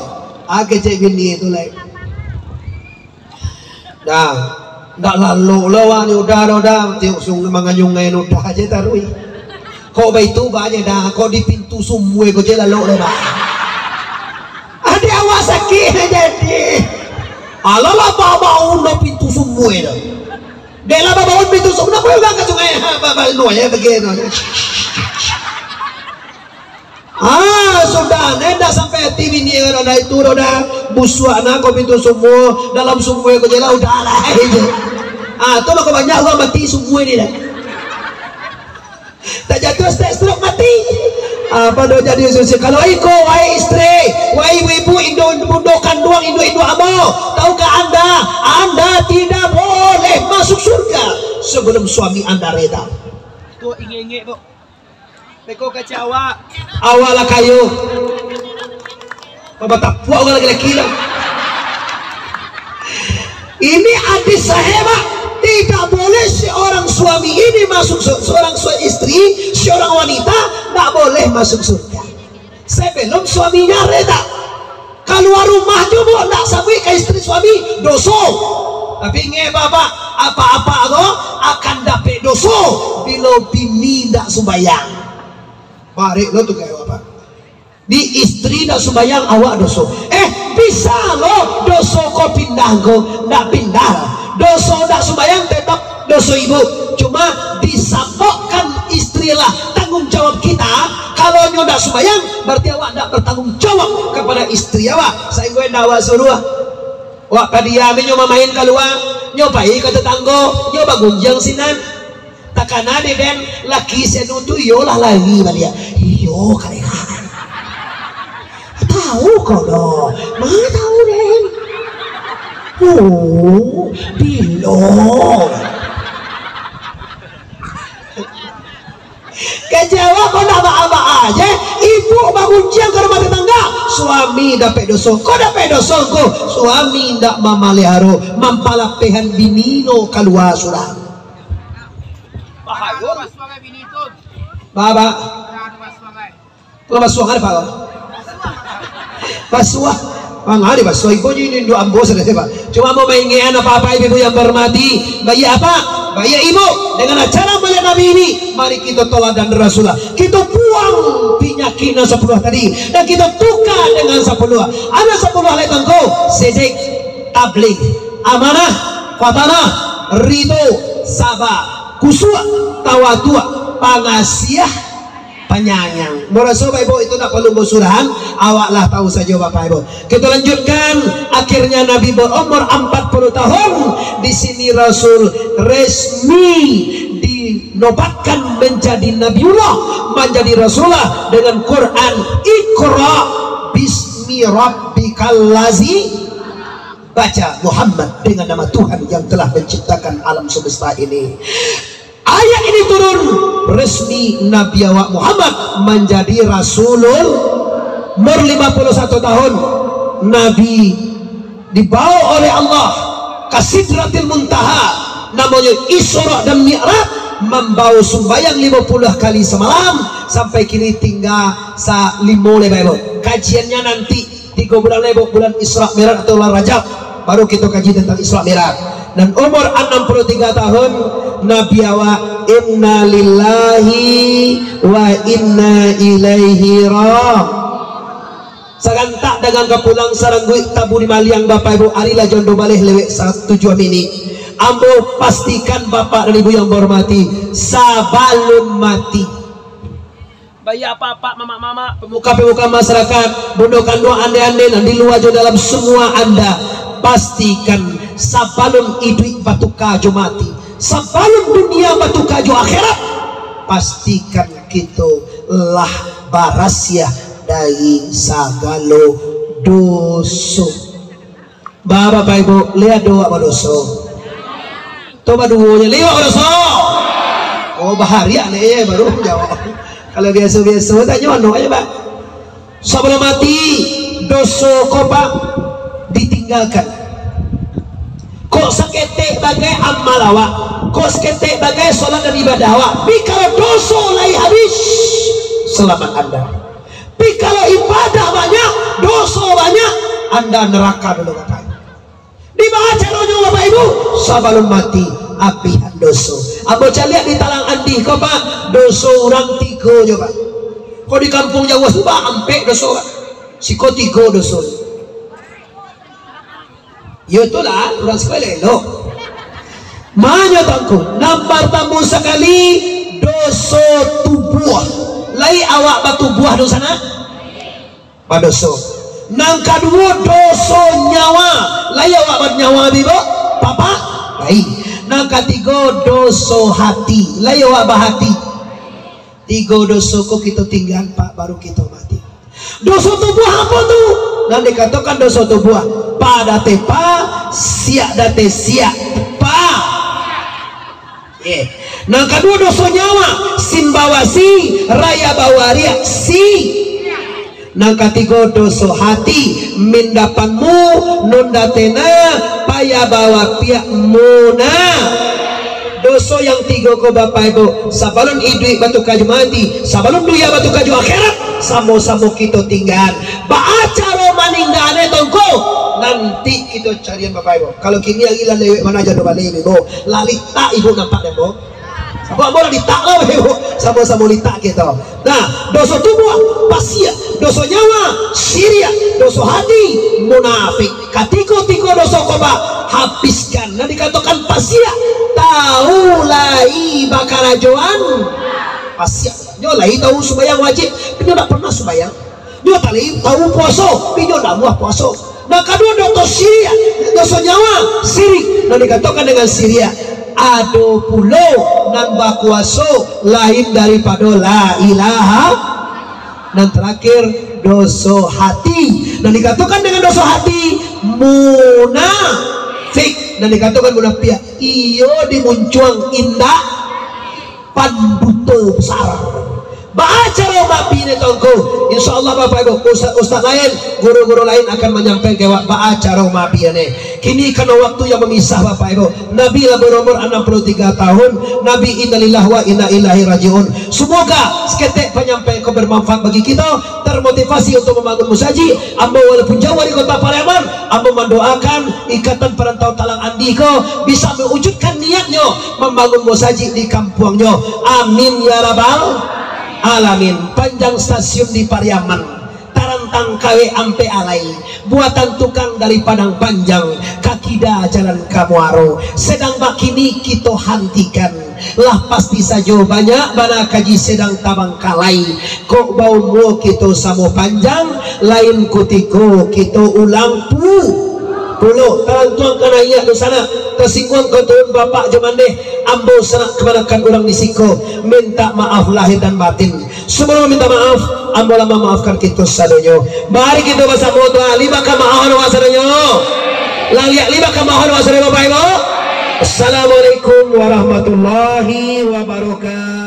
agak cek gini itu lah dah ndak lalu lawan udah tiusung manganyungai udah aja tarui kau bayi tu banyak dah kau di pintu semua kau je lalu lebar ada awak sakit jadi alalah bawa udah pintu semua dah Dela babaon pintu semua kau enggak ke sungai babal no ya begini sudah nenda sampai TV ni roda itu roda buswana kau pintu semua dalam semua kau jela udah lah tu lo kau banyak kau mati semua ni dah tak jatuh stroke mati apa dah jadi susi kalau iko wahai istri wahai ibu indo kandung indo amo tahukah anda tidak boleh masuk surga sebelum suami anda reda tu ingin kok beko kaca awak lah kayu apa tak puas orang laki-laki lah ini hadis sahih tidak boleh seorang suami ini masuk seorang istri seorang wanita tak boleh masuk surga sebelum suaminya reda keluar rumah juga tak sampai ke istri suami dosa tapi ingat bapak apa-apa akan dapat dosa bila bini tak sembahyang Mari lo tuh kayak apa? Di istri dah sembahyang awak dosa. Bisa lo dosa kau pindah kau, ndak pindah. dosa dak sembayang tetap dosa ibu, cuma disabokkan istrilah tanggung jawab kita. Kalau nyodak sembayang berarti awak dak bertanggung jawab kepada istri awak. Saya gue dak awak suruh wak kadia nyoba main keluar, nyobai ke tetangga, nyoba gunjang sinan takana de den laki senutu yolah lagi balia yo kalian tahu kok dong, mana tahu den. Oh, bilong. Kecewa kok apa-apa aja. Ibu bangun siang ke rumah tetangga, suami dapat dosa. Kok dapat dosa kok? Suami ndak mamaliharo, mampalapehan binino keluar surah. Baba. Kalau basuhan apa? Basuhan. Mangari basuh ibu ini dua ambos ada siapa? Cuma mau mainan apa-apa ibu yang bermati. Bayi apa? Bayi ibu. Dengan acara melihat Nabi ini, mari kita toladan Rasulullah. Kita buang penyakitnya 10 tadi dan kita tukar dengan 10. Ada 10 letan kau. Sedek, tabligh, amanah, fatanah, ridho, sabar, kusua, tawadhu, pangasiah, penyayang. Merasa Bapak Ibu itu tak perlu bersurahan, awaklah tahu saja Bapak Ibu. Kita lanjutkan. Akhirnya Nabi berumur 40 tahun. Di sini Rasul resmi dinobatkan menjadi Nabiullah, menjadi Rasulullah dengan Quran. Iqra bismi rabbikal ladzi, baca Muhammad dengan nama Tuhan yang telah menciptakan alam semesta ini. Ayat ini turun resmi Nabi awak Muhammad menjadi Rasulul. Umur 51 tahun Nabi dibawa oleh Allah ke Sidratil Muntaha, namanya Isra dan Mi'raj, membawa sembahyang 50 kali semalam sampai kini tinggal sa 5 lebih. Kajiannya nanti 3 bulan lebih, bulan Isra Mi'raj atau bulan Rajab baru kita kaji tentang Isra Mi'raj. Dan umur 63 tahun Nabi awak inna lillahi wa inna ilaihi raji'un. Sagantak dengan kepulang sarang gue tabu di maliang Bapak Ibu arilah jondo balih lewek 7 menit. Ambo pastikan Bapak dan Ibu yang berhormati, sabalun mati bayi apa-apa, mama-mama, pemuka-pemuka masyarakat, bondokan doa ande-ande dan di luar dalam semua Anda pastikan sabalun idui batu kajo mati, sabalun dunia batu kajo akhirat. Pastikan kita lah barasia dari sagalo dosa. Bapak Ibu lihat doa dosa. Coba duanya lihat dosa. Oh bahagia nih baru jawab. Kalau biasa-biasa tanya ono aja Pak. Sebelum mati dosa kopa ditinggalkan. Kok seketik bagai amal awak, kok seketik bagai sholat dan ibadah awak. Tapi kalau dosa mulai habis, selamat Anda. Tapi kalau ibadah banyak, dosa banyak, Anda neraka dulu Bapak Ibu. Dibaca doanya Bapak Ibu, sebelum mati apihan dosa. Abo lihat di talang andi kok Pak, dosa orang 3 coba. Kok di kampung Jawa sudah ampe dosa Pak. Siko 3 dosa. Ya itulah orang sekolah lo. Manya tangku nampar tamu sekali dosa tubuh. Lai awak batu buah dosa na? Badoso. Nang kedua dosa nyawa. Lai awak bat nyawa bibo? Papa? Baik. Nang ketiga dosa hati. Lai awak bahati. 3 dosa kok kita tinggal Pak baru kita mati. Dosa tubuh apa tuh? Dan dikatakan dosa tubuh pada tepa siak date siak tepa. Nang kedua dosa nyawa simbawasi raya bawaria si. Nang ketiga dosa hati mindapanmu nundatena paya bawa pihak muna. Dosa yang 3 ko Bapak Ibu, sabalun idui batu kaju mati, sabalun duya batu kaju akhirat, samo-samo kita tinggal. Baca romaningane tongko, nanti kita carian Bapak Ibu. Kalau kini lagi lah lewek mana aja doa lewek Ibu, lalita Ibu nampak deh Ibu. Sama litak lah Ibu, sama-sama litak kita. Nah, dosa tubuh pasia, dosa nyawa siria, dosa hati munafik. Katiko-tiko dosa koba habiskan. Nah dikatakan pasia tahu lai bakarajoan pasia nyolai tahu subayang wajib pinyo tak pernah subayang nyo tali tahu poso pinyo tak muah poso. Nah kadua dosa siria dosa nyawa sirik. Nah dikatakan dengan siria ado pulau nan bakuaso lain daripada la ilaha. Dan terakhir dosa hati. Dan dikatakan dengan dosa hati munafik. Dan dikatakan munafik iyo dimuncuang indah panduto besar. Baca romapi ini tongko. Insyaallah Bapak Ibu ustaz lain, guru-guru lain akan menyampaikan baca romapi ini. Kini karena waktu yang memisah Bapak Ibu. Nabi lah berumur 63 tahun. Nabi innalillahi wa inna ilaihi rajiun. Semoga seketik penyampaian bermanfaat bagi kita, termotivasi untuk membangun musaji. Ambo walaupun jauh dari kota Pariaman, ambo mendoakan ikatan perantau Talang Andiko bisa mewujudkan niatnya membangun musaji di kampungnya. Amin ya rabbal alamin. Panjang stasiun di Pariaman, tarantang kawe ampe alai, buatan tukang dari Padang Panjang, kakida jalan Kamuaro. Sedang bakini kita hentikan lah pasti saja banyak bana kaji sedang tabang kalai. Kok bau mu kita samo panjang lain kutiko kita ulang pulau tarantuang kana iya do sana tersinggung ketuun bapak jaman deh ambo senak kebanakan orang disiko minta maaf lahir dan batin. Sebelum minta maaf ambo lama maafkan kita sadonyo. Mari kita bersama doa lima kamahan wasadonyo laliak lima kamahan wasadonyo Bapak Ibu. Assalamualaikum warahmatullahi wabarakatuh.